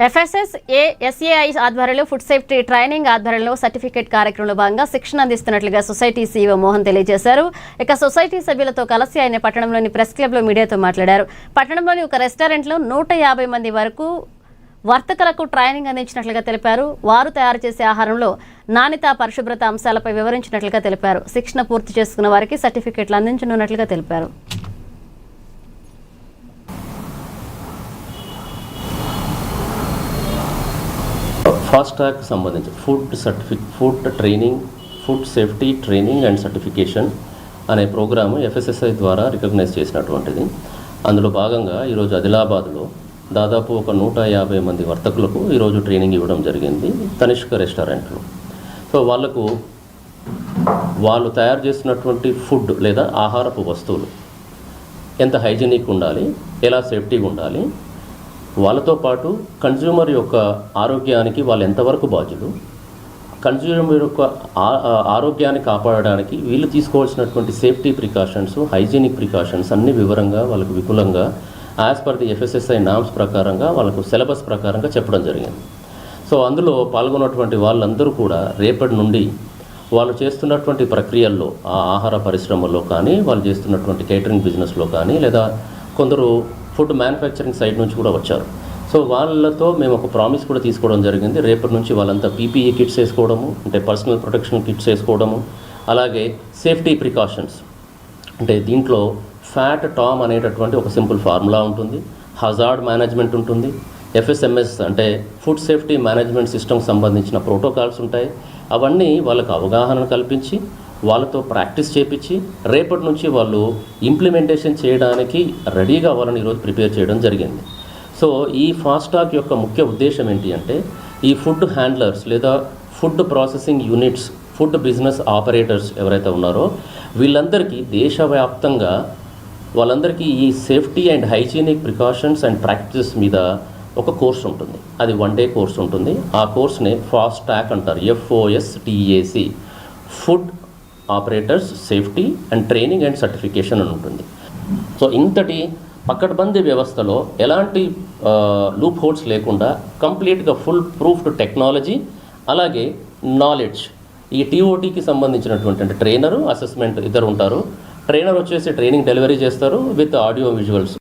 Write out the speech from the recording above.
SAI ఆధ్వర్యంలో food safety training ఆధ్వర్యంలో certificate కార్యక్రమంలో భాగంగా శిక్షణ అందిస్తున్నట్లుగా సొసైటీ సీఈఓ మోహన్ తెలియజేశారు. ఇక సొసైటీ సభ్యులతో కలిసి ఆయన పట్టణంలోని ప్రెస్ క్లబ్లో మీడియాతో మాట్లాడారు. పట్టణంలోని ఒక రెస్టారెంట్లో 150 మంది వరకు వర్తకులకు ట్రైనింగ్ అందించినట్లుగా తెలిపారు. వారు తయారు చేసే ఆహారంలో నాణ్యత, పరిశుభ్రత అంశాలపై వివరించినట్లుగా తెలిపారు. శిక్షణ పూర్తి చేసుకున్న వారికి సర్టిఫికేట్లు అందించనున్నట్లుగా తెలిపారు. ఫాస్ట్ ట్రాక్ సంబంధించి food training, food safety training and certification అనే ప్రోగ్రాము ఎఫ్ఎస్ఎస్ఐ ద్వారా రికగ్నైజ్ చేసినటువంటిది. అందులో భాగంగా ఈరోజు ఆదిలాబాద్లో దాదాపు ఒక 150 మంది వర్తకులకు ఈరోజు ట్రైనింగ్ ఇవ్వడం జరిగింది తనిష్క రెస్టారెంట్లో. సో వాళ్ళు తయారు చేసినటువంటి ఫుడ్ లేదా ఆహారపు వస్తువులు ఎంత హైజీనిక్ ఉండాలి, ఎలా సేఫ్టీగా ఉండాలి, వాళ్ళతో పాటు కన్జ్యూమర్ యొక్క ఆరోగ్యానికి వాళ్ళు ఎంతవరకు బాధ్యులు, కన్జ్యూమర్ యొక్క ఆరోగ్యాన్ని కాపాడడానికి వీళ్ళు తీసుకోవాల్సినటువంటి సేఫ్టీ ప్రికాషన్స్, హైజీనిక్ ప్రికాషన్స్ అన్ని వివరంగా వాళ్ళకు విపులంగా as per the FSSI norms ప్రకారంగా వాళ్ళకు సిలబస్ ప్రకారంగా చెప్పడం జరిగింది. సో అందులో పాల్గొన్నటువంటి వాళ్ళందరూ కూడా రేపటి నుండి వాళ్ళు చేస్తున్నటువంటి ప్రక్రియల్లో ఆ ఆహార పరిశ్రమల్లో కానీ, వాళ్ళు చేస్తున్నటువంటి కేటరింగ్ బిజినెస్లో కానీ, లేదా కొందరు ఫుడ్ మ్యానుఫ్యాక్చరింగ్ సైడ్ నుంచి కూడా వచ్చారు. సో వాళ్ళతో మేము ఒక ప్రామిస్ కూడా తీసుకోవడం జరిగింది. రేపటి నుంచి వాళ్ళంతా పీపీఈ కిట్స్ వేసుకోవడము, అంటే పర్సనల్ ప్రొటెక్షన్ కిట్స్ వేసుకోవడము, అలాగే సేఫ్టీ ప్రికాషన్స్, అంటే దీంట్లో ఫ్యాట్ టామ్ అనేటటువంటి ఒక సింపుల్ ఫార్ములా ఉంటుంది, హజార్డ్ మేనేజ్మెంట్ ఉంటుంది, ఎఫ్ఎస్ఎంఎస్ అంటే ఫుడ్ సేఫ్టీ మేనేజ్మెంట్ సిస్టమ్ సంబంధించిన ప్రోటోకాల్స్ ఉంటాయి. అవన్నీ వాళ్ళకు అవగాహన కల్పించి వాళ్ళతో ప్రాక్టీస్ చేయించి రేపటి నుంచి వాళ్ళు ఇంప్లిమెంటేషన్ చేయడానికి రెడీగా వాళ్ళని ఈరోజు ప్రిపేర్ చేయడం జరిగింది. సో ఈ ఫాస్టాగ్ యొక్క ముఖ్య ఉద్దేశం ఏంటి అంటే, ఈ ఫుడ్ హ్యాండ్లర్స్ లేదా food processing units, food business operators ఎవరైతే ఉన్నారో వీళ్ళందరికీ దేశవ్యాప్తంగా వాళ్ళందరికీ ఈ safety and hygienic precautions and practices మీద ఒక కోర్స్ ఉంటుంది. అది 1 డే కోర్స్ ఉంటుంది. ఆ కోర్స్ని ఫాస్టాగ్ అంటారు, FOSTAC, food operators safety and training and certification అని ఉంటుంది. సో ఇంతటి పకడ్బందీ వ్యవస్థలో ఎలాంటి లూప్ హోల్స్ లేకుండా కంప్లీట్గా ఫుల్ ప్రూఫ్డ్ టెక్నాలజీ, అలాగే నాలెడ్జ్, ఈ TOTకి సంబంధించినటువంటి అంటే ట్రైనరు, అసెస్మెంట్ ఇద్దరు ఉంటారు. ట్రైనర్ వచ్చేసి ట్రైనింగ్ డెలివరీ చేస్తారు విత్ ఆడియో విజువల్స్.